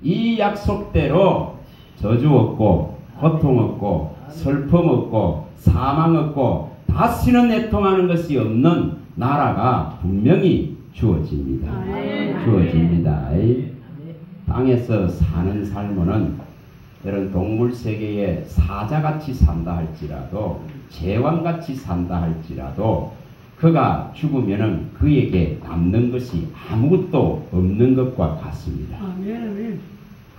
이 약속대로 저주 없고 고통 없고 슬픔 없고 사망 없고 다시는 애통하는 것이 없는 나라가 분명히 주어집니다. 주어집니다. 땅에서 사는 삶은 이런 동물 세계에 사자같이 산다 할지라도 제왕같이 산다 할지라도 그가 죽으면은 그에게 남는 것이 아무것도 없는 것과 같습니다.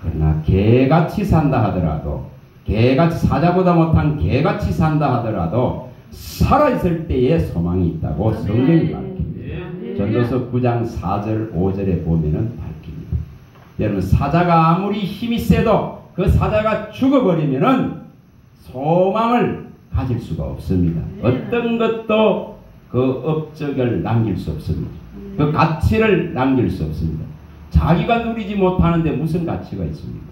그러나 개같이 산다 하더라도 개같이 사자보다 못한 개같이 산다 하더라도 살아있을 때에 소망이 있다고 성경이 밝힙니다. 전도서 9장 4절 5절에 보면은 밝힙니다. 여러분 사자가 아무리 힘이 세도 그 사자가 죽어버리면은 소망을 가질 수가 없습니다. 어떤 것도 그 업적을 남길 수 없습니다. 그 가치를 남길 수 없습니다. 자기가 누리지 못하는데 무슨 가치가 있습니까?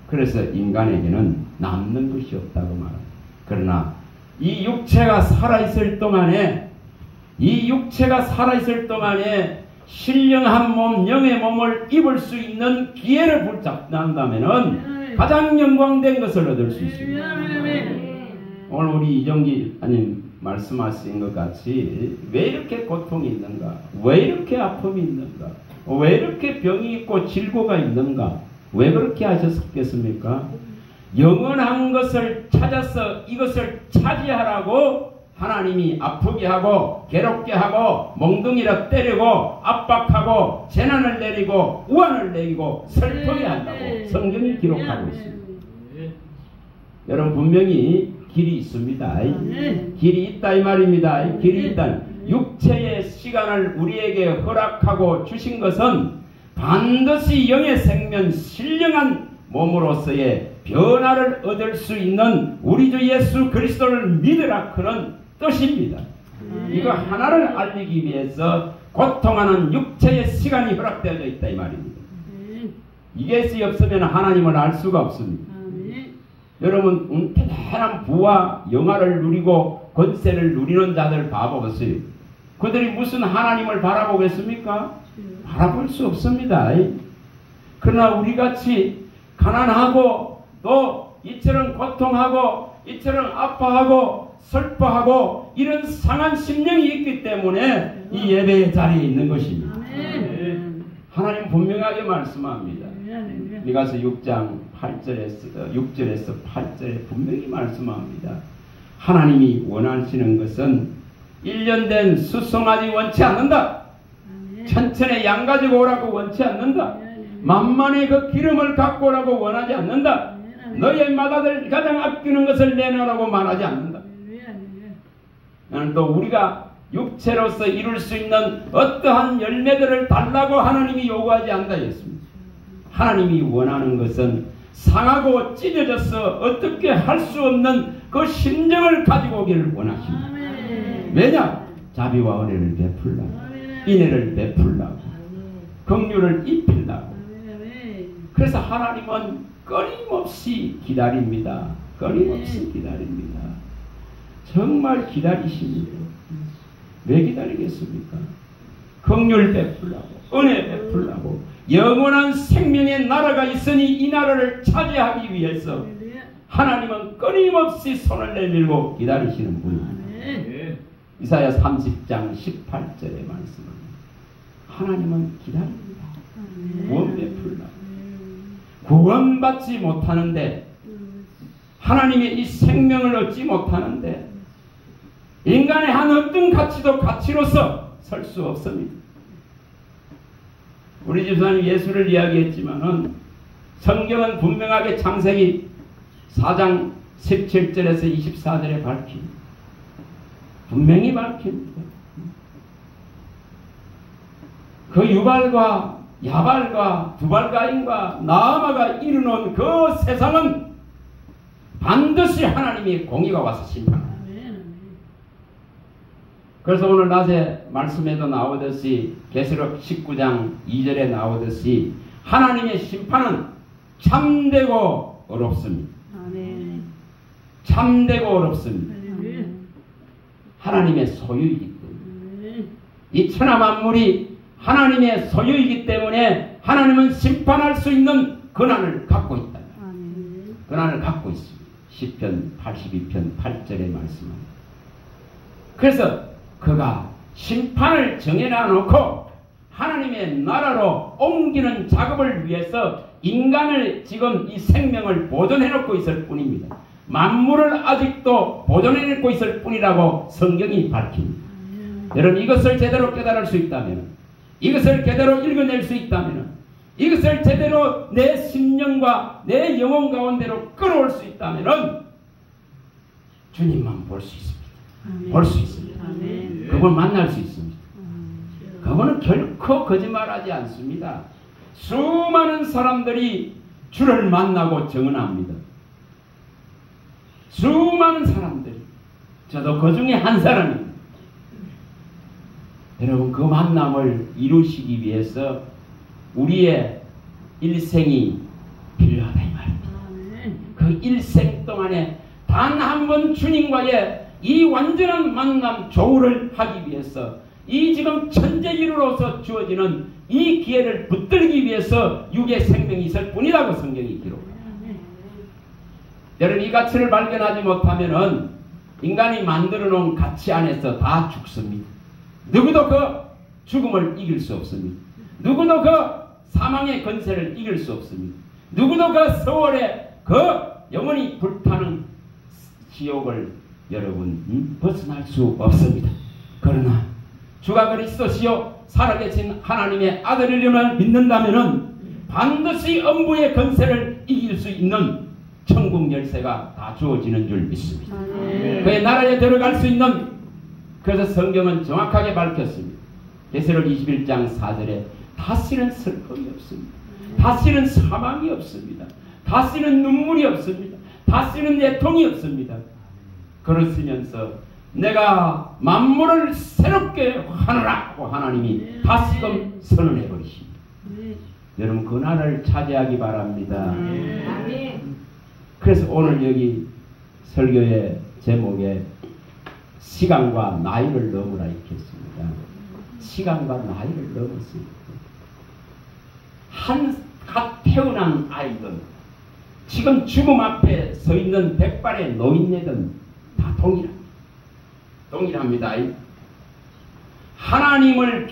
그래서 인간에게는 남는 것이 없다고 말합니다. 그러나 이 육체가 살아있을 동안에 신령한 몸, 영의 몸을 입을 수 있는 기회를 붙잡는다면은 가장 영광된 것을 얻을 수 있습니다. 오늘 우리 이정기 아님 말씀하신 것 같이 왜 이렇게 고통이 있는가? 왜 이렇게 아픔이 있는가? 왜 이렇게 병이 있고 질고가 있는가? 왜 그렇게 하셨겠습니까? 영원한 것을 찾아서 이것을 차지하라고 하나님이 아프게 하고 괴롭게 하고 몽둥이로 때리고 압박하고 재난을 내리고 우환을 내리고 슬프게 한다고 성경이 기록하고 있습니다. 여러분 분명히 길이 있습니다. 길이 있다 이 말입니다. 길이 있다. 육체의 시간을 우리에게 허락하고 주신 것은 반드시 영의 생명 신령한 몸으로서의 변화를 얻을 수 있는 우리 주 예수 그리스도를 믿으라 그런 뜻입니다. 이거 하나를 알리기 위해서 고통하는 육체의 시간이 허락되어져 있다 이 말입니다. 이것이 없으면 하나님을 알 수가 없습니다. 여러분 대단한 부와 영화를 누리고 권세를 누리는 자들 봐보세요. 그들이 무슨 하나님을 바라보겠습니까? 바라볼 수 없습니다. 그러나 우리같이 가난하고 또 이처럼 고통하고 이처럼 아파하고 슬퍼하고 이런 상한 심령이 있기 때문에 이 예배의 자리에 있는 것입니다. 하나님 분명하게 말씀합니다. 미가서 6장 6절에서 8절에 분명히 말씀합니다. 하나님이 원하시는 것은 1년 된 수송아지 원치 않는다. 천천히 양 가지고 오라고 원치 않는다. 만만의 그 기름을 갖고 오라고 원하지 않는다. 너의 맏아들 가장 아끼는 것을 내놓으라고 말하지 않는다. 나는 또 우리가 육체로서 이룰 수 있는 어떠한 열매들을 달라고 하나님이 요구하지 않는다 했습니다. 하나님이 원하는 것은 상하고 찢어져서 어떻게 할 수 없는 그 심정을 가지고 오기를 원하십니다. 왜냐? 자비와 은혜를 베풀라고, 인애를 베풀라고, 긍휼을 입히려고. 그래서 하나님은 끊임없이 기다립니다. 끊임없이 기다립니다. 정말 기다리십니다. 왜 기다리겠습니까? 긍휼 베풀라고, 은혜 베풀라고, 영원한 생명의 나라가 있으니 이 나라를 차지하기 위해서 하나님은 끊임없이 손을 내밀고 기다리시는 분입니다. 이사야 30장 18절에 말씀합니다. 하나님은 기다립니다. 구원 베풀라고. 구원받지 못하는데, 하나님의 이 생명을 얻지 못하는데 인간의 한 어떤 가치도 가치로서 설 수 없습니다. 우리 집사님 예수를 이야기했지만은 성경은 분명하게 창세기 4장 17절에서 24절에 밝힙니다. 분명히 밝힙니다. 그 유발과 야발과 두발가인과 나아마가 이루는 그 세상은 반드시 하나님의 공의가 와서 심판합니다. 그래서 오늘 낮에 말씀에도 나오듯이 계시록 19장 2절에 나오듯이 하나님의 심판은 참되고 어렵습니다. 참되고 어렵습니다. 하나님의 소유이기 때문에 이 천하 만물이 하나님의 소유이기 때문에 하나님은 심판할 수 있는 권한을 갖고 있다. 권한을 갖고 있습니다. 시편 82편 8절의 말씀입니다. 그래서 그가 심판을 정해놔놓고 하나님의 나라로 옮기는 작업을 위해서 인간을 지금 이 생명을 보존해놓고 있을 뿐입니다. 만물을 아직도 보존해놓고 있을 뿐이라고 성경이 밝힙니다. 여러분, 이것을 제대로 깨달을 수 있다면, 이것을 제대로 읽어낼 수 있다면, 이것을 제대로 내 심령과 내 영혼 가운데로 끌어올 수 있다면 주님만 볼 수 있습니다. 볼 수 있습니다. 그걸 만날 수 있습니다. 그거는 결코 거짓말하지 않습니다. 수많은 사람들이 주를 만나고 증언합니다. 수많은 사람들이, 저도 그 중에 한 사람입니다. 여러분, 그 만남을 이루시기 위해서 우리의 일생이 필요하다 이 말입니다. 그 일생 동안에 단 한 번 주님과의 이 완전한 만남 조우를 하기 위해서, 이 지금 천재인으로서 주어지는 이 기회를 붙들기 위해서 육의 생명이 있을 뿐이라고 성경이 기록합니다. 여러분, 이 가치를 발견하지 못하면은 인간이 만들어 놓은 가치 안에서 다 죽습니다. 누구도 그 죽음을 이길 수 없습니다. 누구도 그 사망의 권세를 이길 수 없습니다. 누구도 그 세월에 그 영원히 불타는 지옥을 여러분 벗어날 수 없습니다. 그러나 주가 그리스도시요 살아계신 하나님의 아들이름을 믿는다면은 반드시 음부의 권세를 이길 수 있는 천국 열쇠가 다 주어지는 줄 믿습니다. 그의 나라에 들어갈 수 있는, 그래서 성경은 정확하게 밝혔습니다. 에스겔 21장 4절에 다시는 슬픔이 없습니다. 다시는 사망이 없습니다. 다시는 눈물이 없습니다. 다시는 애통이 없습니다. 그러시면서 내가 만물을 새롭게 하노라고 하나님이 다시금 선언해 버리십니다. 여러분, 그 날을 차지하기 바랍니다. 그래서 오늘 여기 설교의 제목에 시간과 나이를 넘으라 이렇게 했습니다. 시간과 나이를 넘었습니다. 갓 태어난 아이든 지금 죽음 앞에 서 있는 백발의 노인네든 다 동일합니다. 하나님을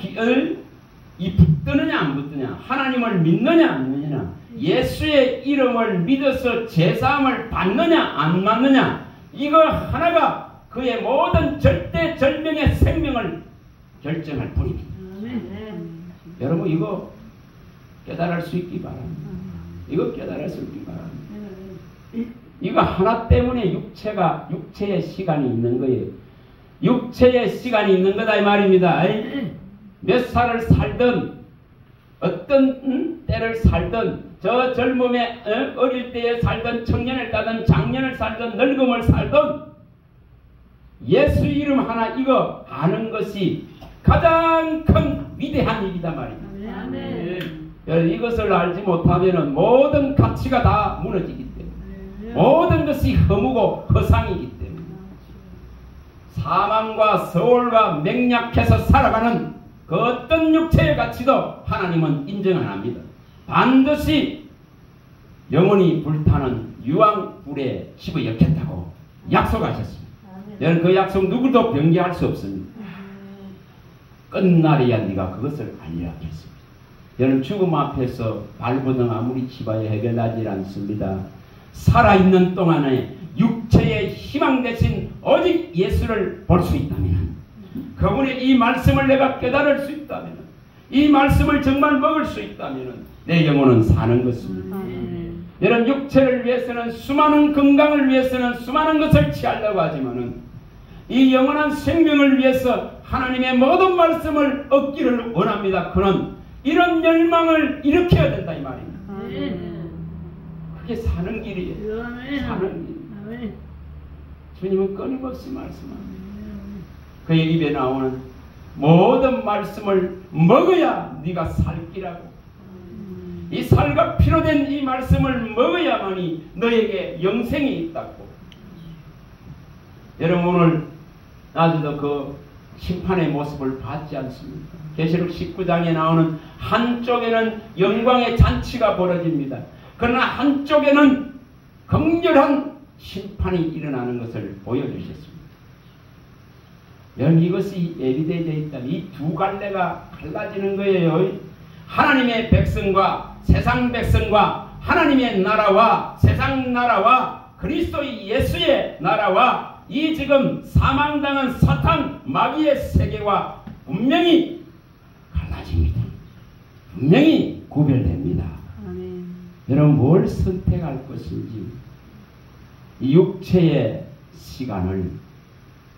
이 붙드느냐 안 붙드냐, 하나님을 믿느냐 안 믿느냐, 예수의 이름을 믿어서 제사함을 받느냐 안 받느냐, 이거 하나가 그의 모든 절대절명의 생명을 결정할 뿐입니다. 여러분, 이거 깨달을 수 있기 바랍니다. 이거 깨달을 수 있기 바랍니다. 이거 하나 때문에 육체의 시간이 있는 거예요. 육체의 시간이 있는 거다 이 말입니다. 몇 살을 살든 어떤 때를 살든, 저 젊음에 어릴 때에 살든 청년을 살든 장년을 살든 늙음을 살든 예수 이름 하나 이거 아는 것이 가장 큰 위대한 일이다 말입니다. 이것을 알지 못하면 모든 가치가 다 무너지기 때문에, 모든 것이 허무고 허상이기 때문에 사망과 서울과 맹약해서 살아가는 그 어떤 육체의 가치도 하나님은 인정 안 합니다. 반드시 영원히 불타는 유황불에 집어넣겠다고 약속하셨습니다. 여러분, 그 약속 누구도 변개할 수 없습니다. 끝날에야 네가 그것을 알리라 했습니다. 여러분, 죽음 앞에서 발버둥 아무리 치봐야 해결나지 않습니다. 살아있는 동안에 육체의 희망 대신 오직 예수를 볼 수 있다면, 그분의 이 말씀을 내가 깨달을 수 있다면, 이 말씀을 정말 먹을 수 있다면 내 영혼은 사는 것입니다. 여러분, 육체를 위해서는, 수많은 건강을 위해서는 수많은 것을 취하려고 하지만은 이 영원한 생명을 위해서 하나님의 모든 말씀을 얻기를 원합니다. 그는 이런 열망을 일으켜야 된다 이 말입니다. 그게 사는 길이에요. 사는 길. 주님은 끊임없이 말씀합니다. 그의 입에 나오는 모든 말씀을 먹어야 네가 살 기라고. 이 살과 피로 된 이 말씀을 먹어야만이 너에게 영생이 있다고. 여러분, 오늘 나도 그 심판의 모습을 받지 않습니까? 계시록 19장에 나오는 한쪽에는 영광의 잔치가 벌어집니다. 그러나 한쪽에는 극렬한 심판이 일어나는 것을 보여주셨습니다. 여러분, 이것이 예비되어 있다면 이 두 갈래가 갈라지는 거예요. 하나님의 백성과 세상 백성과 하나님의 나라와 세상 나라와 그리스도의 예수의 나라와 이 지금 사망당한 사탄 마귀의 세계와 분명히 갈라집니다. 분명히 구별됩니다. 아멘. 여러분, 뭘 선택할 것인지 이 육체의 시간을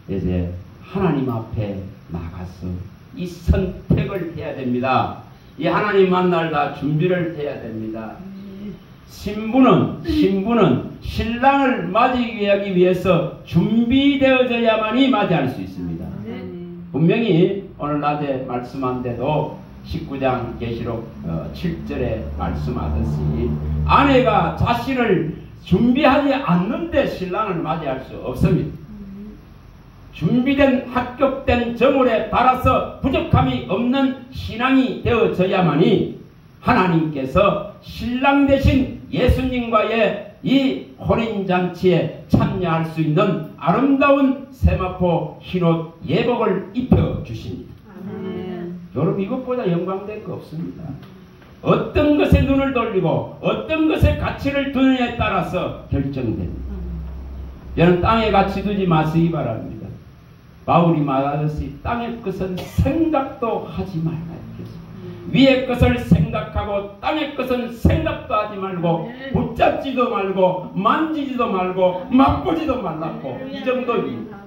이제 하나님 앞에 나가서 이 선택을 해야 됩니다. 이 하나님 만날 다 준비를 해야 됩니다. 신부는 신랑을 맞이하기 위해서 준비되어져야만이 맞이할 수 있습니다. 분명히 오늘 낮에 말씀한 데도 19장 계시록 7절에 말씀하듯이 아내가 자신을 준비하지 않는데 신랑을 맞이할 수 없습니다. 준비된 합격된 정월에 따라서 부족함이 없는 신앙이 되어져야만이 하나님께서 신랑 되신 예수님과의 이 혼인잔치에 참여할 수 있는 아름다운 세마포 흰옷 예복을 입혀주십니다. 여러분, 이것보다 영광될 거 없습니다. 어떤 것에 눈을 돌리고 어떤 것에 가치를 두느냐에 따라서 결정됩니다. 여러분, 땅에 가치 두지 마시기 바랍니다. 바울이 말하듯이 땅의 것은 생각도 하지 말라. 위의 것을 생각하고 땅의 것은 생각도 하지 말고 붙잡지도 말고 만지지도 말고 맛보지도 말라고, 이 정도입니다.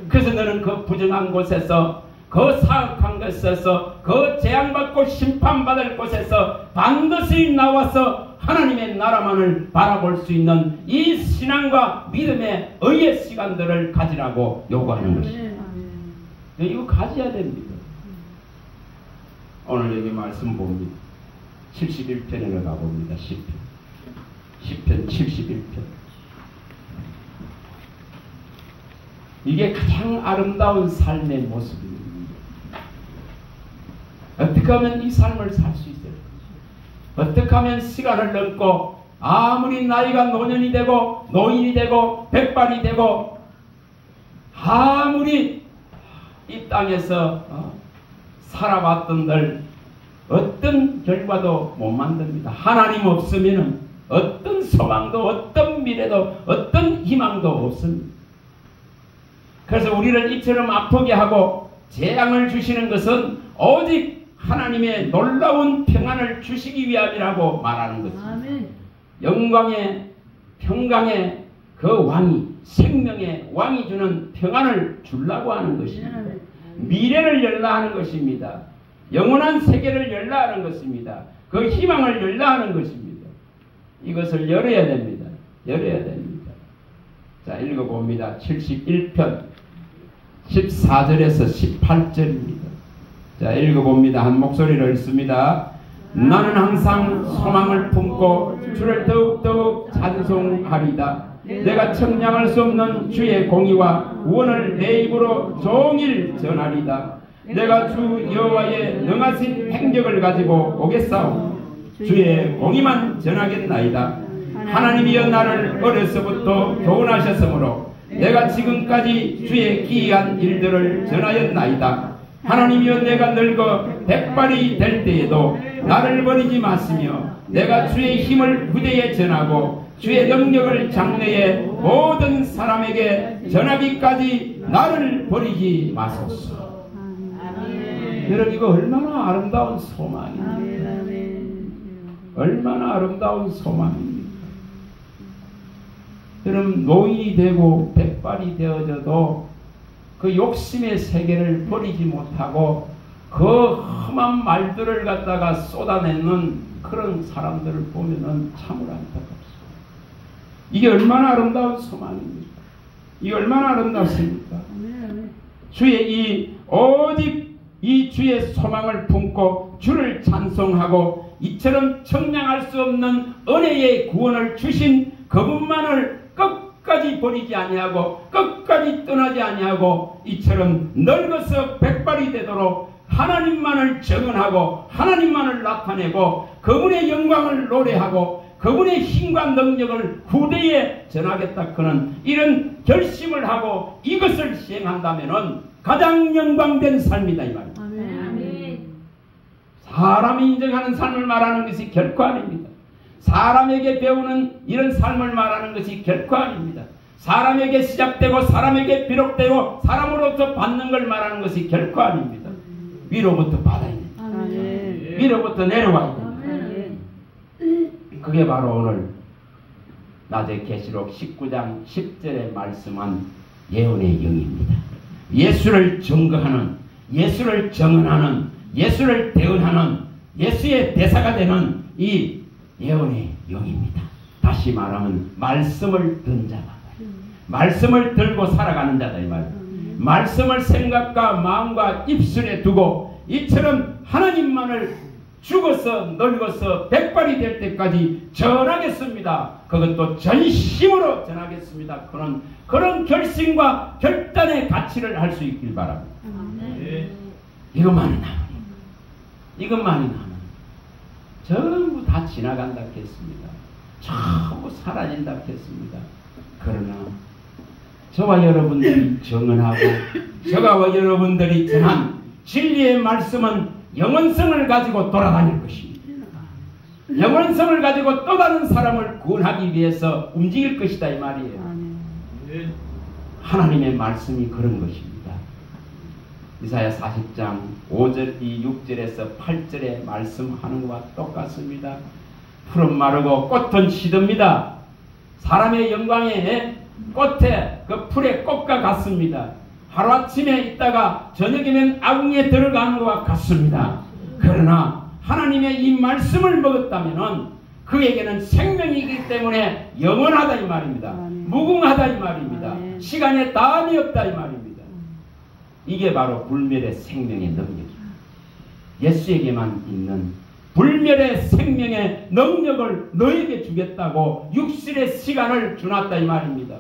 그래서 너는 그 부정한 곳에서, 그 사악한 곳에서, 그 재앙받고 심판받을 곳에서 반드시 나와서 하나님의 나라만을 바라볼 수 있는 이 신앙과 믿음의 의의 시간들을 가지라고 요구하는 것입니다. 이거 가져야 됩니다. 오늘 여기 말씀 봅니다. 71편에 가봅니다. 10편 71편. 이게 가장 아름다운 삶의 모습입니다. 어떻게 하면 이 삶을 살 수 있을까? 어떻게 하면 시간을 넘고 아무리 나이가 노년이 되고 노인이 되고 백발이 되고 아무리 이 땅에서 살아왔던들 어떤 결과도 못 만듭니다. 하나님 없으면 어떤 소망도 어떤 미래도 어떤 희망도 없습니다. 그래서 우리를 이처럼 아프게 하고 재앙을 주시는 것은 오직 하나님의 놀라운 평안을 주시기 위함이라고 말하는 것입니다. 아멘. 영광의 평강의 그 왕이, 생명의 왕이 주는 평안을 주려고 하는 것입니다. 미래를 열라 하는 것입니다. 영원한 세계를 열라 하는 것입니다. 그 희망을 열라 하는 것입니다. 이것을 열어야 됩니다. 열어야 됩니다. 자, 읽어봅니다. 71편 14절에서 18절입니다. 자, 읽어봅니다. 한 목소리로 읽습니다. 나는 항상 소망을 품고 주를 더욱더욱 찬송하리다. 내가 청량할 수 없는 주의 공의와 구원을 내 입으로 종일 전하리다. 내가 주 여호와의 능하신 행적을 가지고 오겠사오. 주의 공의만 전하겠나이다. 하나님이여 나를 어려서부터 교훈하셨으므로 내가 지금까지 주의 기이한 일들을 전하였나이다. 하나님이여 내가 늙어 백발이 될 때에도 나를 버리지 마시며 내가 주의 힘을 후대에 전하고 주의 능력을 장래에 모든 사람에게 전하기까지 나를 버리지 마소서. 여러분, 이거 얼마나 아름다운 소망입니까? 얼마나 아름다운 소망입니까? 여러분, 노인이 되고 백발이 되어져도 그 욕심의 세계를 버리지 못하고 그 험한 말들을 갖다가 쏟아내는 그런 사람들을 보면은 참으로 안타깝습니다. 이게 얼마나 아름다운 소망입니까? 이게 얼마나 아름답습니까? 주의 오직 이 주의 소망을 품고 주를 찬송하고 이처럼 청량할 수 없는 은혜의 구원을 주신 그분만을 끝까지 버리지 아니하고 끝까지 떠나지 아니하고 이처럼 늙어서 백발이 되도록 하나님만을 정언하고 하나님만을 나타내고 그분의 영광을 노래하고 그분의 힘과 능력을 후대에 전하겠다 그는 이런 결심을 하고 이것을 시행한다면 가장 영광된 삶이다 이 말입니다. 아멘. 사람이 인정하는 삶을 말하는 것이 결코 아닙니다. 사람에게 배우는 이런 삶을 말하는 것이 결코 아닙니다. 사람에게 시작되고 사람에게 비록되고 사람으로부터 받는 걸 말하는 것이 결코 아닙니다. 위로부터 받아야 됩니다. 위로부터 내려와야 됩니다. 그게 바로 오늘 낮에 계시록 19장 10절에 말씀한 예언의 영입니다. 예수를 증거하는, 예수를 정언하는, 예수를 대언하는 예수의 대사가 되는 이 예언의 영입니다. 다시 말하면 말씀을 든 자다. 말씀을 들고 살아가는 자다 이 말이에요. 말씀을 생각과 마음과 입술에 두고 이처럼 하나님만을 죽어서 늙어서 백발이 될 때까지 전하겠습니다. 그것도 전심으로 전하겠습니다. 그런 결심과 결단의 가치를 할 수 있길 바랍니다. 이것만이 남으니 이것만이 남으니 전부 다 지나간다 했습니다. 전부 사라진다 했습니다. 그러나 저와 여러분들이 정언하고 저와 여러분들이 전한 진리의 말씀은 영원성을 가지고 돌아다닐 것입니다. 영원성을 가지고 또 다른 사람을 구원하기 위해서 움직일 것이다 이 말이에요. 하나님의 말씀이 그런 것입니다. 이사야 40장 5절, 6절에서 8절에 말씀하는 것과 똑같습니다. 풀은 마르고 꽃은 시듭니다. 사람의 영광에 꽃에 그 풀의 꽃과 같습니다. 하루아침에 있다가 저녁이면 아궁이에 들어가는 것과 같습니다. 그러나 하나님의 이 말씀을 먹었다면 그에게는 생명이기 때문에 영원하다 이 말입니다. 무궁하다 이 말입니다. 시간에 다함이 없다 이 말입니다. 이게 바로 불멸의 생명의 능력입니다. 예수에게만 있는 불멸의 생명의 능력을 너에게 주겠다고 육신의 시간을 주놨다 이 말입니다.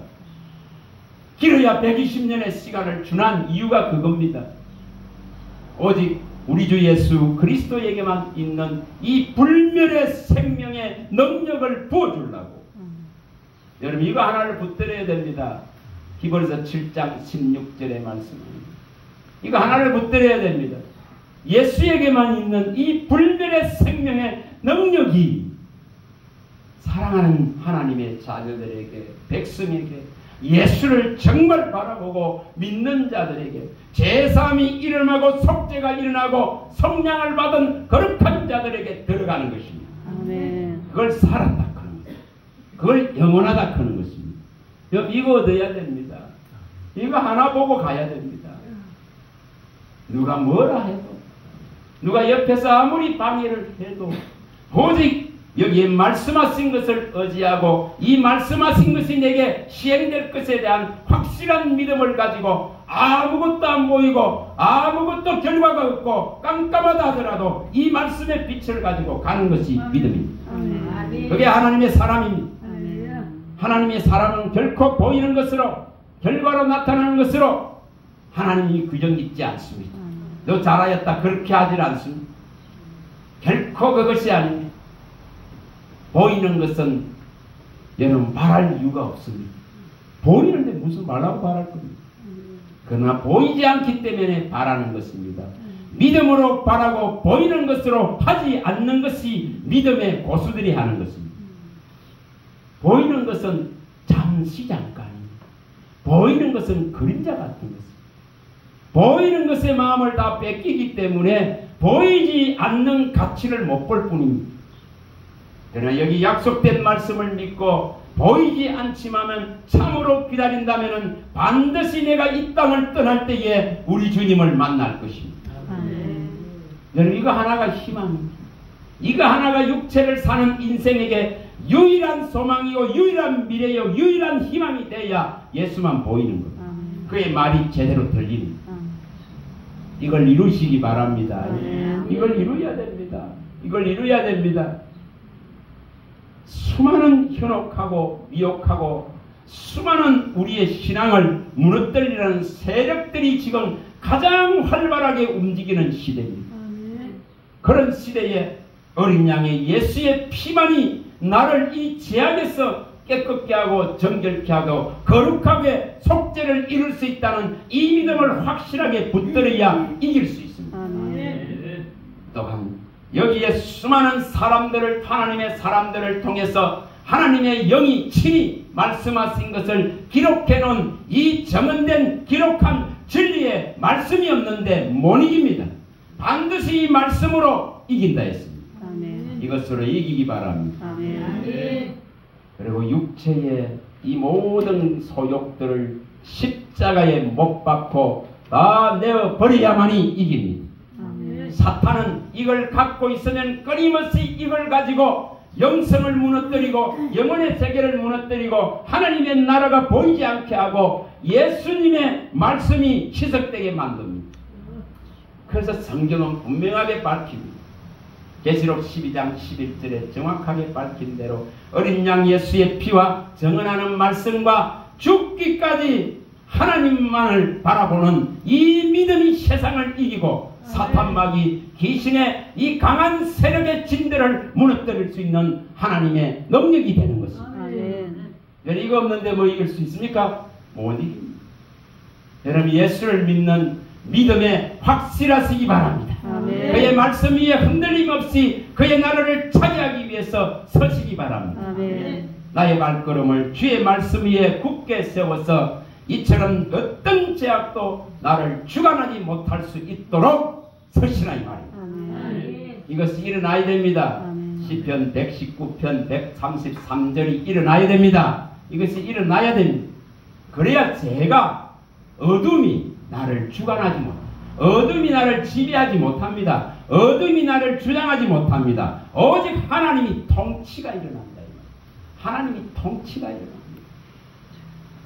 길어야 120년의 시간을 주난 이유가 그겁니다. 오직 우리 주 예수 그리스도에게만 있는 이 불멸의 생명의 능력을 부어주려고. 여러분 이거 하나를 붙들어야 됩니다. 히브리서 7장 16절의 말씀입니다. 이거 하나를 붙들어야 됩니다. 예수에게만 있는 이 불멸의 생명의 능력이 사랑하는 하나님의 자녀들에게, 백성에게, 예수를 정말 바라보고 믿는 자들에게, 제사함이 일어나고 속죄가 일어나고 성량을 받은 거룩한 자들에게 들어가는 것입니다. 아멘. 그걸 살았다 하는 것입니다. 그걸 영원하다 하는 것입니다. 이거 얻어야 됩니다. 이거 하나 보고 가야 됩니다. 누가 뭐라 해도, 누가 옆에서 아무리 방해를 해도 오직 여기에 말씀하신 것을 의지하고 이 말씀하신 것이 내게 시행될 것에 대한 확실한 믿음을 가지고 아무것도 안 보이고 아무것도 결과가 없고 깜깜하다 하더라도 이 말씀의 빛을 가지고 가는 것이 믿음입니다. 그게 하나님의 사람입니다. 하나님의 사람은 결코 보이는 것으로 결과로 나타나는 것으로 하나님이 규정 짓지 않습니다. 너 잘하였다 그렇게 하질 않습니다. 결코 그것이 아닙니다. 보이는 것은 여러분 말할 이유가 없습니다. 보이는데 무슨 말하고 바랄 겁니까? 그러나 보이지 않기 때문에 바라는 것입니다. 믿음으로 바라고 보이는 것으로 하지 않는 것이 믿음의 고수들이 하는 것입니다. 보이는 것은 잠시 잠깐입니다. 보이는 것은 그림자 같은 것입니다. 보이는 것에 마음을 다 뺏기기 때문에 보이지 않는 가치를 못 볼 뿐입니다. 그러나 여기 약속된 말씀을 믿고 보이지 않지만 참으로 기다린다면 반드시 내가 이 땅을 떠날 때에 우리 주님을 만날 것입니다. 여러분 이거 하나가 희망입니다. 이거 하나가 육체를 사는 인생에게 유일한 소망이고 유일한 미래요 유일한 희망이 돼야 예수만 보이는 겁니다. 그의 말이 제대로 들립니다. 이걸 이루시기 바랍니다. 이걸 이루어야 됩니다. 이걸 이루어야 됩니다. 수많은 현혹하고 미혹하고 수많은 우리의 신앙을 무너뜨리려는 세력들이 지금 가장 활발하게 움직이는 시대입니다. 그런 시대에 어린 양의 예수의 피만이 나를 이 죄악에서 깨끗게 하고 정결케 하고 거룩하게 속죄를 이룰 수 있다는 이 믿음을 확실하게 붙들어야 이길 수 있습니다. 또한 여기에 수많은 사람들을, 하나님의 사람들을 통해서 하나님의 영이 친히 말씀하신 것을 기록해 놓은 이 정언된 기록한 진리의 말씀이 없는데 못 이깁니다. 반드시 이 말씀으로 이긴다 했습니다. 아멘. 이것으로 이기기 바랍니다. 아멘. 그리고 육체의 이 모든 소욕들을 십자가에 못 박고 다 내어버려야만이 이깁니다. 아멘. 사탄은 이걸 갖고 있으면 끊임없이 이걸 가지고 영성을 무너뜨리고 영혼의 세계를 무너뜨리고 하나님의 나라가 보이지 않게 하고 예수님의 말씀이 희석되게 만듭니다. 그래서 성경은 분명하게 밝힙니다. 계시록 12장 11절에 정확하게 밝힌 대로 어린 양 예수의 피와 정언하는 말씀과 죽기까지 하나님만을 바라보는 이 믿음이 세상을 이기고 사탄마귀 귀신의 이 강한 세력의 진대를 무너뜨릴 수 있는 하나님의 능력이 되는 것입니다. 여러분 이거 없는데 뭐 이길 수 있습니까? 못 이깁니다. 여러분 예수를 믿는 믿음에 확실하시기 바랍니다. 아멘. 그의 말씀 위에 흔들림 없이 그의 나라를 차지하기 위해서 서시기 바랍니다. 아멘. 나의 발걸음을 주의 말씀 위에 굳게 세워서 이처럼 어떤 죄악도 나를 주관하지 못할 수 있도록 서시라 이 말입니다. 아멘. 이것이 일어나야 됩니다. 아멘. 시편 119편 133절이 일어나야 됩니다. 이것이 일어나야 됩니다. 그래야 죄가 어둠이 나를 주관하지 못합니다. 어둠이 나를 지배하지 못합니다. 어둠이 나를 주장하지 못합니다. 오직 하나님이 통치가 일어난다. 하나님이 통치가 일어납니다.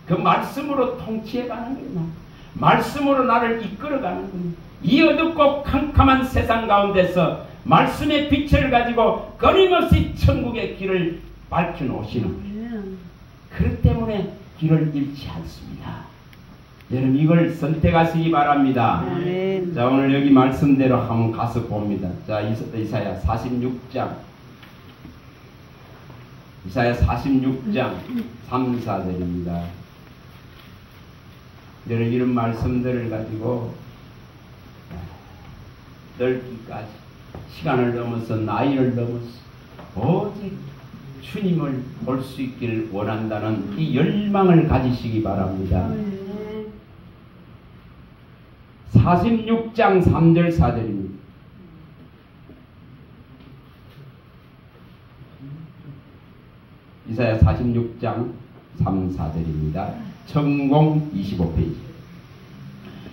그 말씀으로 통치해가는 거예요. 말씀으로 나를 이끌어가는 거예요. 이 어둡고 캄캄한 세상 가운데서 말씀의 빛을 가지고 끊임없이 천국의 길을 밝혀놓으시는 그렇기 때문에 길을 잃지 않습니다. 여러분 이걸 선택하시기 바랍니다. 아멘. 자 오늘 여기 말씀대로 한번 가서 봅니다. 자 이사야 46장 이사야 46장 3, 4절입니다. 여러분 이런 말씀들을 가지고 넓기까지 시간을 넘어서 나이를 넘어서 오직 주님을 볼 수 있기를 원한다는 이 열망을 가지시기 바랍니다. 46장 3절 4절입니다. 이사야 46장 3, 4절입니다. 천공 25페이지.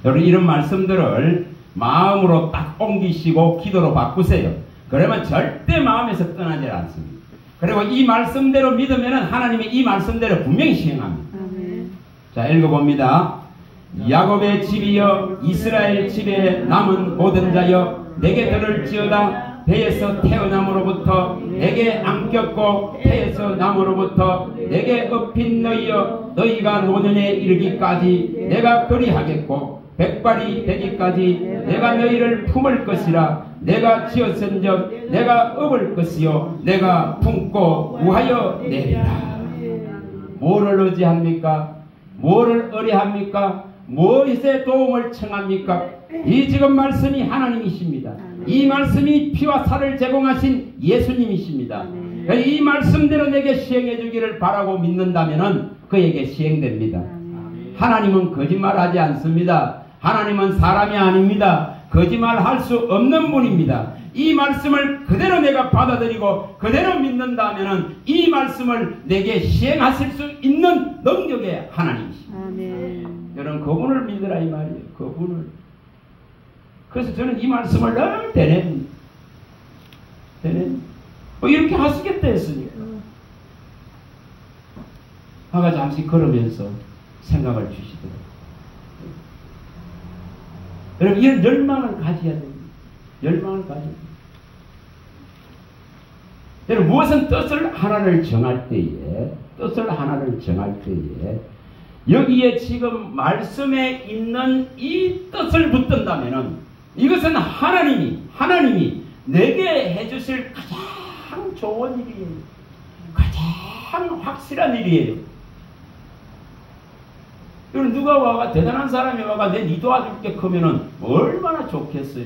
여러분 이런 말씀들을 마음으로 딱 옮기시고 기도로 바꾸세요. 그러면 절대 마음에서 떠나지 않습니다. 그리고 이 말씀대로 믿으면 하나님이 이 말씀대로 분명히 시행합니다. 자 읽어봅니다. 야곱의 집이여 이스라엘 집에 남은 모든 자여 내게 들을지어다. 배에서 태어남으로부터 내게 안겼고 태에서 남으로부터 내게 업힌 너희여 너희가 노년에 이르기까지 내가 그리하겠고 백발이 되기까지 내가 너희를 품을 것이라. 내가 지었은즉 내가 업을 것이요 내가 품고 우하여 내리라. 뭐를 의지합니까? 뭐를 의뢰합니까? 무엇에 도움을 청합니까? 이 지금 말씀이 하나님이십니다. 이 말씀이 피와 살을 제공하신 예수님이십니다. 이 말씀대로 내게 시행해 주기를 바라고 믿는다면 그에게 시행됩니다. 하나님은 거짓말하지 않습니다. 하나님은 사람이 아닙니다. 거짓말할 수 없는 분입니다. 이 말씀을 그대로 내가 받아들이고 그대로 믿는다면 이 말씀을 내게 시행하실 수 있는 능력의 하나님이십니다. 여러분 그분을 믿으라 이 말이에요. 그분을. 그래서 저는 이 말씀을 늘 대냅니다. 뭐 이렇게 하시겠다 했으니까. 아까 잠시 걸으면서 생각을 주시더라고요. 여러분 이런 열망을 가져야 됩니다. 열망을 가져야 됩니다. 여러분, 무엇은 뜻을 하나를 정할 때에, 뜻을 하나를 정할 때에, 여기에 지금 말씀에 있는 이 뜻을 붙든다면은, 이것은 하나님이 내게 해주실 가장 좋은 일이에요. 가장 확실한 일이에요. 여러분, 누가 와가, 대단한 사람이 와가 네 도와줄게 크면은 얼마나 좋겠어요.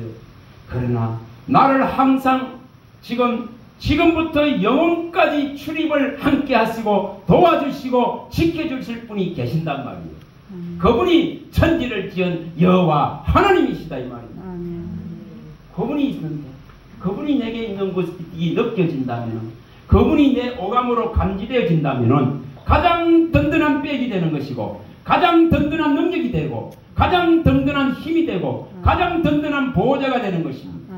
그러나 나를 항상 지금부터 영원까지 출입을 함께 하시고 도와주시고 지켜주실 분이 계신단 말이에요. 그분이 천지를 지은 여호와 하나님이시다 이 말입니다. 그분이 있는데, 그분이 내게 있는 것이 느껴진다면, 그분이 내 오감으로 감지되어진다면 가장 든든한 백이 되는 것이고, 가장 든든한 능력이 되고, 가장 든든한 힘이 되고, 가장 든든한 보호자가 되는 것입니다.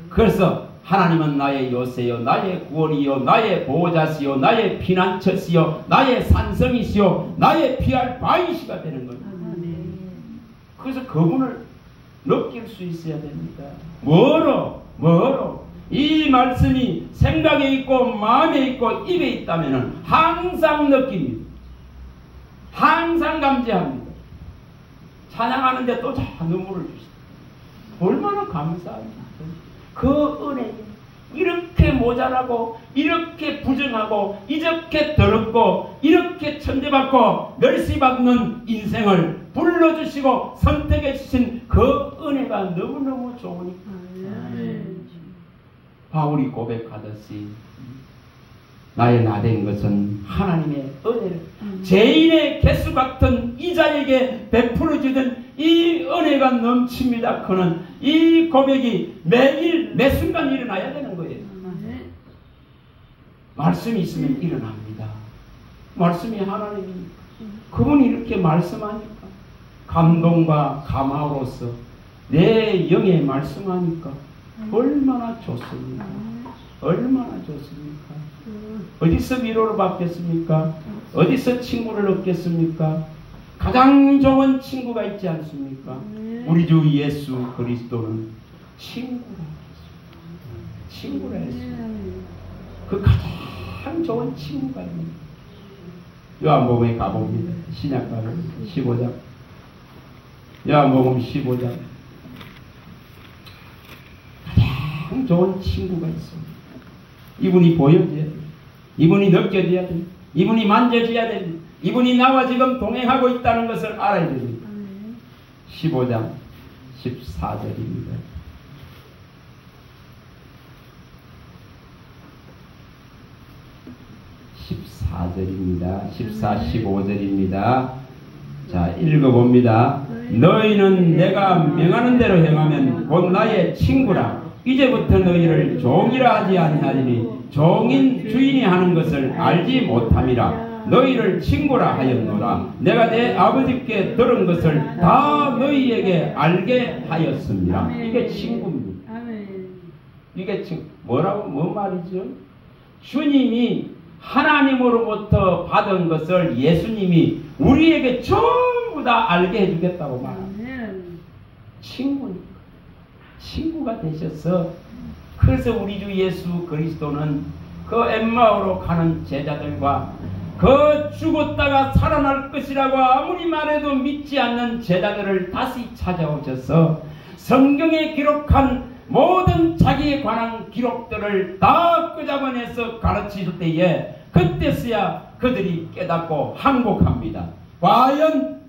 그래서 하나님은 나의 요새요, 나의 구원이요, 나의 보호자시요, 나의 피난처시요, 나의 산성이시요, 나의 피할 바위시가 되는 겁니다. 그래서 그분을 느낄 수 있어야 됩니다. 뭐로 이 말씀이 생각에 있고 마음에 있고 입에 있다면 항상 느낍니다. 항상 감지합니다. 찬양하는데 또 눈물을 주십니다. 얼마나 감사합니다. 그 은혜, 이렇게 모자라고, 이렇게 부정하고, 이렇게 더럽고, 이렇게 천대받고 멸시받는 인생을 불러주시고 선택해 주신 그 은혜가 너무너무 좋으니까. 바울이 고백하듯이 나의 나된 것은 하나님의 은혜를 죄인의 개수 같은 이자에게 베풀어주던 이 은혜가 넘칩니다. 그는 이 고백이 매일 매순간 일어나야 되는 거예요. 말씀이 있으면 일어납니다. 말씀이 하나님이니까. 그분이 이렇게 말씀하니까 감동과 감화로서 내 영에 말씀하니까 얼마나 좋습니까? 얼마나 좋습니까? 어디서 위로를 받겠습니까? 어디서 친구를 얻겠습니까? 가장 좋은 친구가 있지 않습니까? 우리 주 예수 그리스도는 친구라 했습니다. 그 가장 좋은 친구가 있습니다. 요한복음에 가봅니다. 신약가를 15장. 요한복음 15장. 가장 좋은 친구가 있습니다. 이분이 보여줘야 돼. 이분이 느껴져야 돼. 이분이 만져줘야 돼. 이분이 나와 지금 동행하고 있다는 것을 알아야 됩니다. 15장 14절입니다. 14절입니다. 14, 15절입니다. 자, 읽어봅니다. 너희는 내가 명하는 대로 행하면 곧 나의 친구라. 이제부터 너희를 종이라 하지 아니하리니 종인 주인이 하는 것을 알지 못함이라. 너희를 친구라 하였노라. 내가 내 아버지께 들은 것을 다 너희에게 알게 하였습니다. 이게 친구입니다. 이게 뭔 말이죠? 주님이 하나님으로부터 받은 것을 예수님이 우리에게 전부 다 알게 해주겠다고 말합니다. 친구니까. 친구가 되셔서, 그래서 우리 주 예수 그리스도는 그 엠마오로 가는 제자들과 그 죽었다가 살아날 것이라고 아무리 말해도 믿지 않는 제자들을 다시 찾아오셔서 성경에 기록한 모든 자기에 관한 기록들을 다 끄잡아내서 가르칠 때에 그때서야 그들이 깨닫고 항복합니다. 과연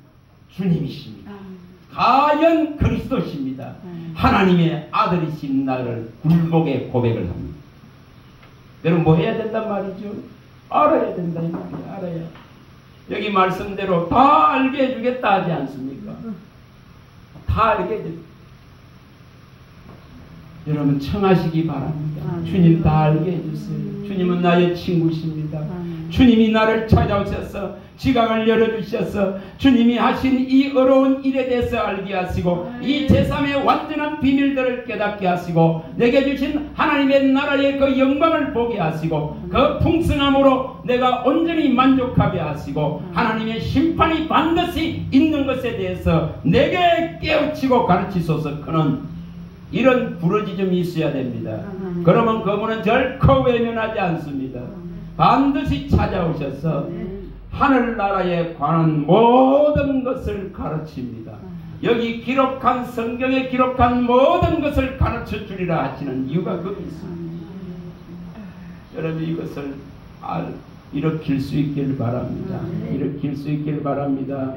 주님이십니다. 과연 그리스도십니다. 하나님의 아들이신 나를 굴복의 고백을 합니다. 여러분 뭐 해야 된단 말이죠? 알아야 된다 이 말이에요. 알아야. 여기 말씀대로 다 알게 해주겠다 하지 않습니까? 다 알게 해줍니다. 여러분 청하시기 바랍니다. 주님 다 알게 해주세요. 주님은 나의 친구십니다. 주님이 나를 찾아오셔서 지각을 열어주셔서 주님이 하신 이 어려운 일에 대해서 알게 하시고 이 제3의 완전한 비밀들을 깨닫게 하시고 내게 주신 하나님의 나라의 그 영광을 보게 하시고 그 풍성함으로 내가 온전히 만족하게 하시고 하나님의 심판이 반드시 있는 것에 대해서 내게 깨우치고 가르치소서. 그는 이런 부르짖음이 있어야 됩니다. 그러면 그분은 결코 외면하지 않습니다. 반드시 찾아오셔서 하늘나라에 관한 모든 것을 가르칩니다. 여기 기록한 성경에 기록한 모든 것을 가르쳐 주리라 하시는 이유가 거기 있습니다. 여러분 이것을 일으킬 수 있길 바랍니다. 일으킬 수 있길 바랍니다.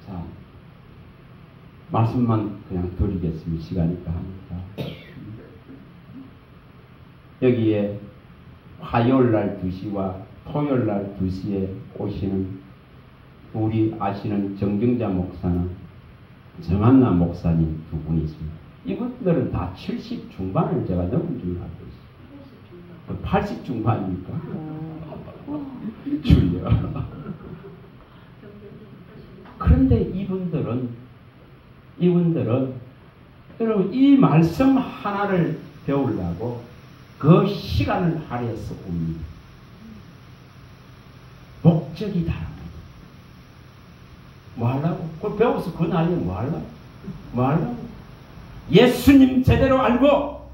자, 말씀만 그냥 드리겠습니다. 시간이니까 합니다. 여기에 화요일날 2시와 토요일날 2시에 오시는 우리 아시는 정경자 목사는 정한나 목사님 두 분이 있습니다. 이분들은 다 70 중반을 제가 넘은 줄 알고 있어요. 80 중반입니까? 주여. 그런데 이분들은 여러분 이 말씀 하나를 배우려고 그 시간을 할애해서 옵니다. 목적이 다릅니다. 뭐 하려고? 그걸 배워서 그 나이에 뭐 하려고? 뭐 하려고? 예수님 제대로 알고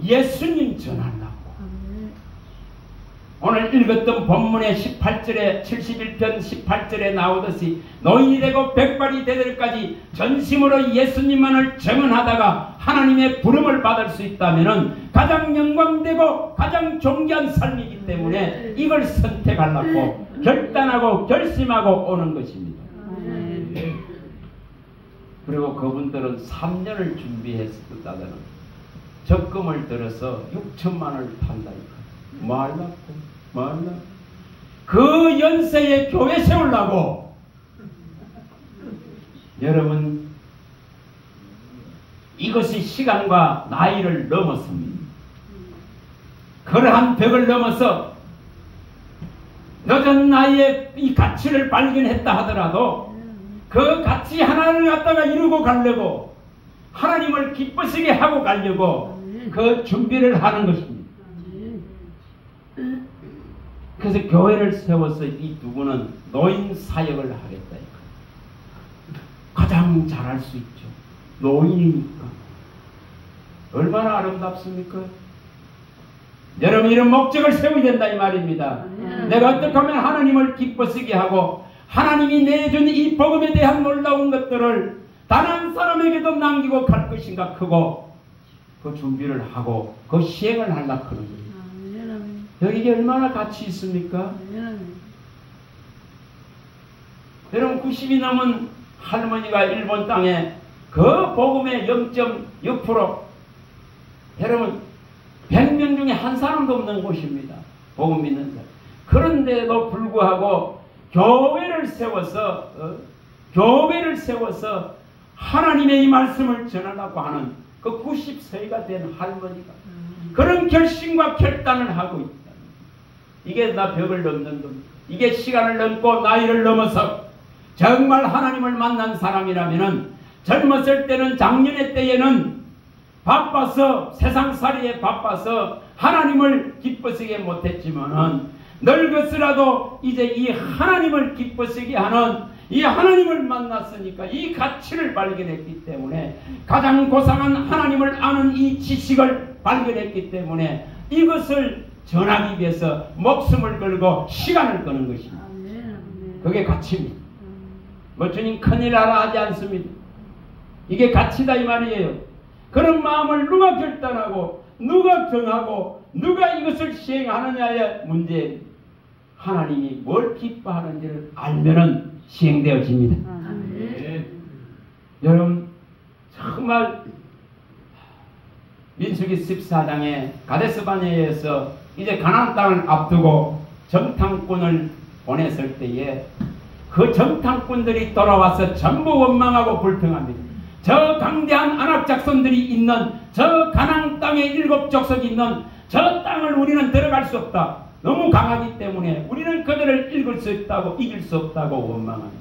예수님 전하려고. 오늘 읽었던 본문의 18절에 71편 18절에 나오듯이 노인이 되고 백발이 되들까지 전심으로 예수님만을 증언하다가 하나님의 부름을 받을 수 있다면 가장 영광되고 가장 존귀한 삶이기 때문에 이걸 선택하려고 결단하고 결심하고 오는 것입니다. 그리고 그분들은 3년을 준비했었다는 적금을 들어서 6천만 원을 판다니까. 뭐 하려고? 그 연세에 교회 세우려고. 여러분 이것이 시간과 나이를 넘었습니다. 그러한 벽을 넘어서 늦은 나이에 이 가치를 발견했다 하더라도 그 가치 하나를 갖다가 이루고 가려고 하나님을 기쁘시게 하고 가려고 그 준비를 하는 것입니다. 그래서 교회를 세워서 이 두 분은 노인 사역을 하겠다. 가장 잘할 수 있죠. 노인이니까. 얼마나 아름답습니까? 여러분 이런 목적을 세워야 된다 이 말입니다. 내가 어떻게 하면 하나님을 기쁘시게 하고 하나님이 내준 이 복음에 대한 놀라운 것들을 단 한 사람에게도 남기고 갈 것인가 크고 그 준비를 하고 그 시행을 하려고 하는 거예요. 여기에 얼마나 가치 있습니까? 여러분 90이 넘은 할머니가 일본 땅에 그 복음의 0.6% 여러분 100명 중에 한 사람도 없는 곳입니다. 복음 믿는 사람. 그런데도 불구하고 교회를 세워서 하나님의 이 말씀을 전하려고 하는 그 90세가 된 할머니가 그런 결심과 결단을 하고 있다. 이게 나 벽을 넘는 겁니다. 이게 시간을 넘고 나이를 넘어서 정말 하나님을 만난 사람이라면은 젊었을 때는 작년의 때에는 바빠서 세상살이에 바빠서 하나님을 기쁘시게 못했지만은 늙었으라도 이제 이 하나님을 기쁘시게 하는 이 하나님을 만났으니까 이 가치를 발견했기 때문에 가장 고상한 하나님을 아는 이 지식을 발견했기 때문에 이것을 전하기 위해서 목숨을 걸고 시간을 끄는 것입니다. 그게 가치입니다. 뭐 주님 큰일 하라 하지 않습니다. 이게 가치다 이 말이에요. 그런 마음을 누가 결단하고 누가 정하고 누가 이것을 시행하느냐의 문제. 하나님이 뭘 기뻐하는지를 알면은 시행되어집니다. 여러분 정말 민수기 14장에 가데스바네에서 이제 가나안 땅을 앞두고 정탐꾼을 보냈을 때에 그 정탐꾼들이 돌아와서 전부 원망하고 불평합니다. 저 강대한 아낙 작손들이 있는 저 가나안 땅에 7 족속이 있는 저 땅을 우리는 들어갈 수 없다. 너무 강하기 때문에 우리는 그들을 이길 수 없다고 원망합니다.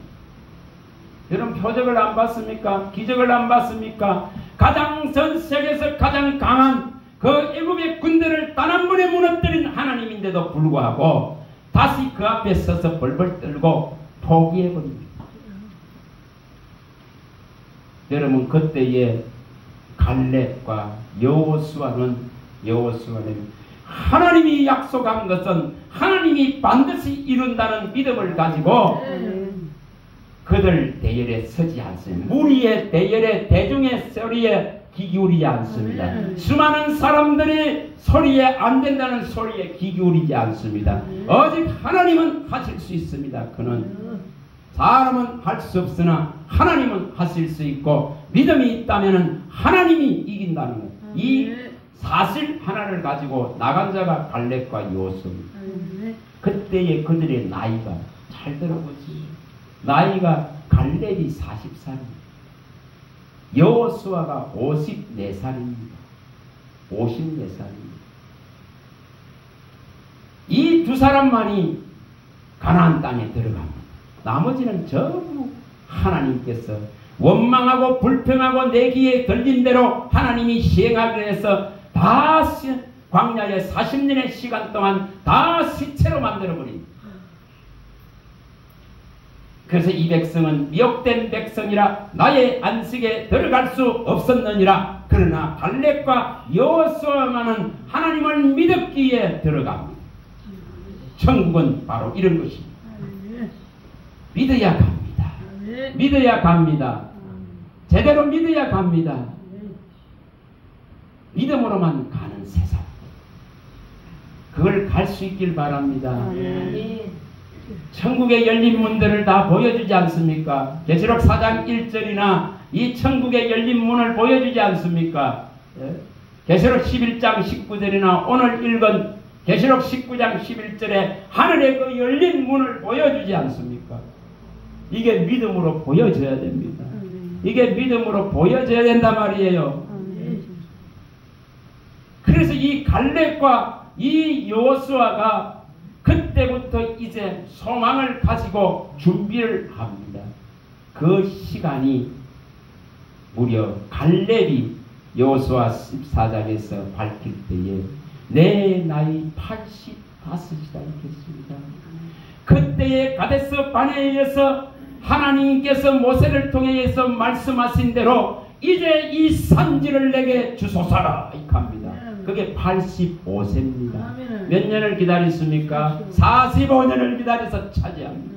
여러분 표적을 안 봤습니까? 기적을 안 봤습니까? 가장 전 세계에서 가장 강한 그 애굽의 군대를 단 한 번에 무너뜨린 하나님인데도 불구하고 다시 그 앞에 서서 벌벌 떨고 포기해버립니다. 여러분 그때에 갈렙과 여호수아는 하나님이 약속한 것은 하나님이 반드시 이룬다는 믿음을 가지고 그들 대열에 서지 않습니다. 무리의 대열에 대중의 소리에 귀 기울이지 않습니다. 수많은 사람들이 소리에 안 된다는 소리에 귀 기울이지 않습니다. 오직 하나님은 하실 수 있습니다. 그는 사람은 할 수 없으나 하나님은 하실 수 있고 믿음이 있다면 하나님이 이긴다는 것. 이 사실 하나를 가지고 나간 자가 갈렙과 여호수아입니다. 그때의 그들의 나이가 잘 들어보세요. 나이가 갈렙이 40살입니다. 여호수아가 54살입니다. 54살입니다. 이 두 사람만이 가나안 땅에 들어갑니다. 나머지는 전부 하나님께서 원망하고 불평하고 내 귀에 들린 대로 하나님이 시행하기로 해서 다 광야의 40년의 시간 동안 다 시체로 만들어버립니다. 그래서 이 백성은 미혹된 백성이라 나의 안식에 들어갈 수 없었느니라. 그러나 갈렙과 여호수아만은 하나님을 믿었기에 들어갑니다. 천국은 바로 이런 것입니다. 믿어야 갑니다. 믿어야 갑니다. 제대로 믿어야 갑니다. 믿음으로만 가는 세상. 그걸 갈 수 있길 바랍니다. 천국의 열린 문들을 다 보여주지 않습니까? 계시록 4장 1절이나 이 천국의 열린 문을 보여주지 않습니까? 계시록 11장 19절이나 오늘 읽은 계시록 19장 11절에 하늘의 그 열린 문을 보여주지 않습니까? 이게 믿음으로 보여져야 됩니다. 이게 믿음으로 보여져야 된단 말이에요. 그래서 이 갈렙과 이 여호수아가 그때부터 이제 소망을 가지고 준비를 합니다. 그 시간이 무려 갈렙이 여호수아 14장에서 밝힐 때에 내 나이 85이다 했습니다. 그때의 가데스 바네에서 하나님께서 모세를 통해서 말씀하신 대로 이제 이 산지를 내게 주소서라 이렇게 합니다. 그게 85세입니다. 몇 년을 기다렸습니까? 45년을 기다려서 차지합니다.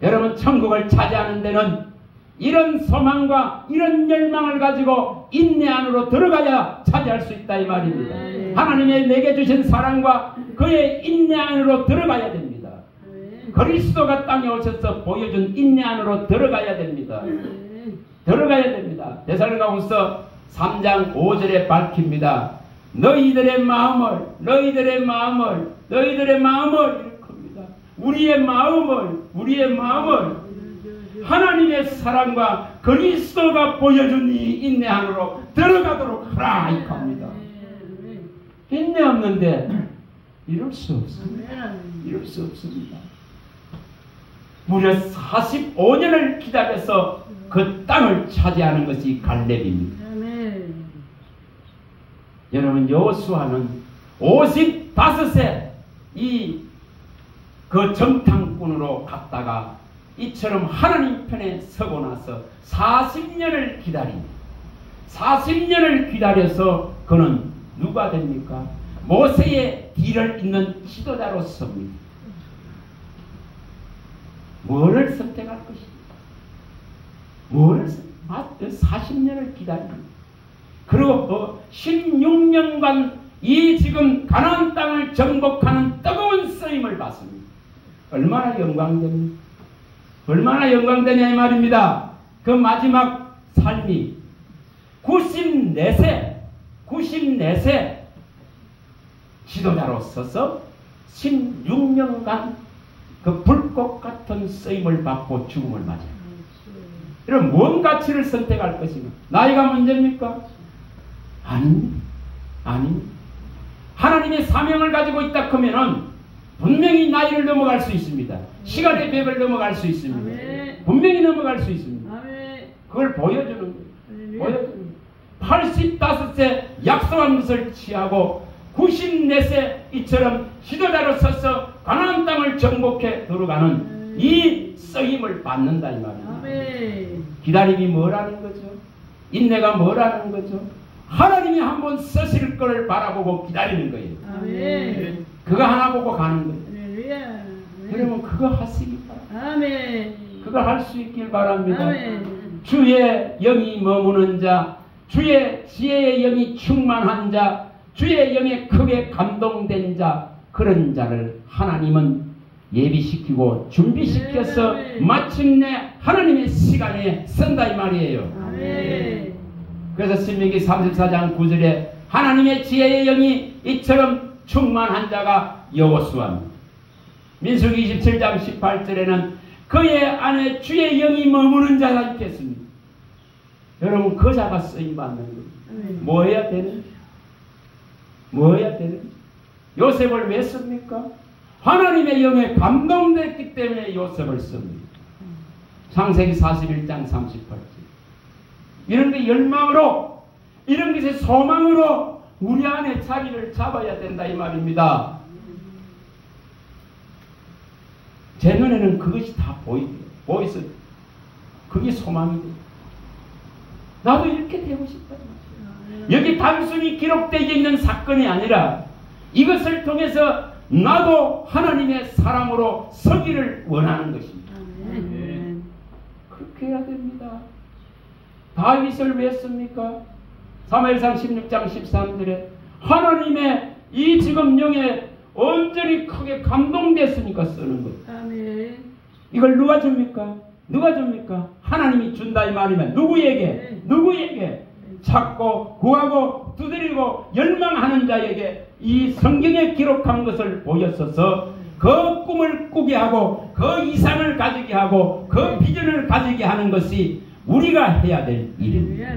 여러분 천국을 차지하는 데는 이런 소망과 이런 열망을 가지고 인내 안으로 들어가야 차지할 수 있다 이 말입니다. 하나님의 내게 주신 사랑과 그의 인내 안으로 들어가야 됩니다. 그리스도가 땅에 오셔서 보여준 인내 안으로 들어가야 됩니다. 들어가야 됩니다. 데살로니가후서 3장 5절에 밝힙니다. 너희들의 마음을 이렇게 합니다. 우리의 마음을 하나님의 사랑과 그리스도가 보여준 이 인내 안으로 들어가도록 하라 이렇게 합니다. 인내 없는데 이럴 수 없습니다. 이럴 수 없습니다. 무려 45년을 기다려서 그 땅을 차지하는 것이 갈렙입니다. 여러분 여호수아는 55세 그 정탐꾼으로 갔다가 이처럼 하나님 편에 서고 나서 40년을 기다립니다. 40년을 기다려서 그는 누가 됩니까? 모세의 뒤를 잇는 지도자로 섭니다. 뭐를 선택할 것입니까? 40년을 기다립니다. 그리고 16년간 이 지금 가나안 땅을 정복하는 뜨거운 쓰임을 받습니다. 얼마나 영광됩니까? 얼마나 영광되냐 이 말입니다. 그 마지막 삶이 94세 지도자로 서서 16년간 그 불꽃 같은 쓰임을 받고 죽음을 맞아요. 이런 뭔 가치를 선택할 것인가? 나이가 문제입니까? 아닙니다. 하나님의 사명을 가지고 있다 하면은 분명히 나이를 넘어갈 수 있습니다. 시간의 벽을 넘어갈 수 있습니다. 분명히 넘어갈 수 있습니다. 그걸 보여주는 거예요. 85세 약속한 것을 취하고 94세 이처럼 지도자로 서서 가나안 땅을 정복해 들어가는 이 쓰임을 받는다 이 말입니다. 기다림이 뭐라는 거죠? 인내가 뭐라는 거죠? 하나님이 한번 쓰실 것을 바라보고 기다리는 거예요. 아멘. 그거 하나 보고 가는 거예요. 할렐루야. 여러분 그거 하시기 바랍니다. 아멘. 그거 할 수 있길 바랍니다. 아멘. 주의 영이 머무는 자, 주의 지혜의 영이 충만한 자, 주의 영에 크게 감동된 자, 그런 자를 하나님은 예비시키고 준비시켜서 마침내 하나님의 시간에 쓴다 이 말이에요. 아멘. 그래서 신명기 34장 9절에 하나님의 지혜의 영이 이처럼 충만한 자가 여호수아입니다. 민수기 27장 18절에는 그의 안에 주의 영이 머무는 자가 있겠습니다. 여러분 그 자가 쓰임받는 거예요. 뭐 해야 되는지, 뭐 해야 되는지. 요셉을 왜 씁니까? 하나님의 영에 감동됐기 때문에 요셉을 씁니다. 창세기 41장 38절. 이런 게 열망으로, 이런 것의 소망으로 우리 안에 자리를 잡아야 된다 이 말입니다. 제 눈에는 그것이 다 보이서 그게 소망이 돼요. 나도 이렇게 되고 싶다. 여기 단순히 기록되어 있는 사건이 아니라 이것을 통해서 나도 하나님의 사람으로 서기를 원하는 것입니다. 그렇게 해야 됩니다. 다윗을 왜 씁니까? 사무엘상 16장 13절에 하나님의 이 지금 영에 온전히 크게 감동됐으니까 쓰는 거예요. 아멘. 이걸 누가 줍니까? 누가 줍니까? 하나님이 준다 이 말이면 누구에게? 누구에게? 찾고 구하고 두드리고 열망하는 자에게 이 성경에 기록한 것을 보였어서 그 꿈을 꾸게 하고 그 이상을 가지게 하고 그 비전을 가지게 하는 것이 우리가 해야 될 일입니다.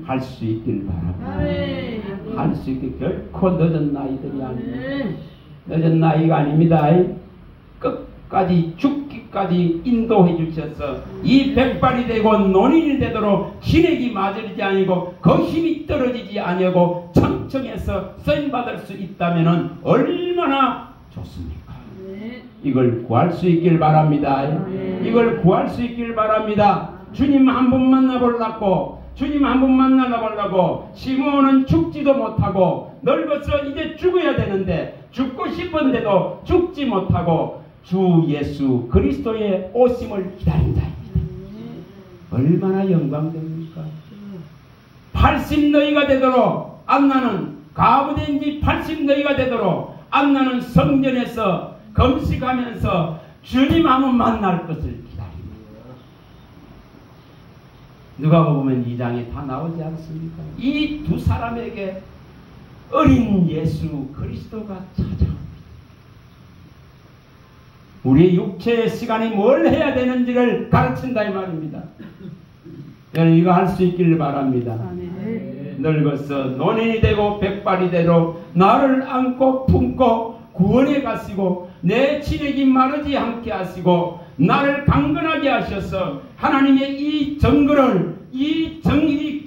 할 수 있길 바랍니다. 할 수 있게 결코 늦은 나이들이 아닙니다. 늦은 나이가 아닙니다. 끝까지 죽기까지 인도해 주셔서 이 백발이 되고 논인이 되도록 진액이 맞으리지 아니고 그 힘이 떨어지지 아니하고 청청해서 쓰임받을 수 있다면 얼마나 좋습니까? 이걸 구할 수 있길 바랍니다. 이걸 구할 수 있길 바랍니다. 주님 한 번 만나보려고, 주님 한 번 만나보려고 시므온은 죽지도 못하고 늙어서 이제 죽어야 되는데 죽고 싶은데도 죽지 못하고 주 예수 그리스도의 오심을 기다린 자입니다. 얼마나 영광됩니까? 80 너희가 되도록 안나는 가부된 지 80 너희가 되도록 안나는 성전에서 금식하면서 주님 한번 만날 것을 기다립니다. 누가 보면 2장에 다 나오지 않습니까? 이 두 사람에게 어린 예수 그리스도가 찾아옵니다. 우리 육체의 시간이 뭘 해야 되는지를 가르친다 이 말입니다. 여러분 이거 할 수 있기를 바랍니다. 늙어서 노년이 되고 백발이 되도록 나를 안고 품고 구원해 가시고 내 진액이 마르지 않게 하시고 나를 강건하게 하셔서 하나님의 이 정거를 이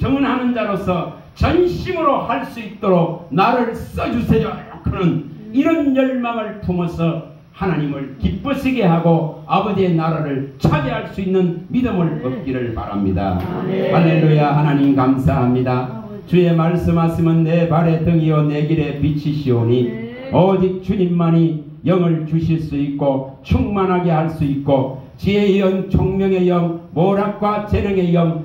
정언하는 자로서 전심으로 할 수 있도록 나를 써주세요. 그런 이런 열망을 품어서 하나님을 기쁘시게 하고 아버지의 나라를 차지할 수 있는 믿음을 얻기를 바랍니다. 할렐루야. 하나님 감사합니다. 주의 말씀하시면 내 발의 등이요 내 길의 빛이시오니 오직 주님만이 영을 주실 수 있고 충만하게 할 수 있고 지혜의 영, 총명의 영, 모략과 재능의 영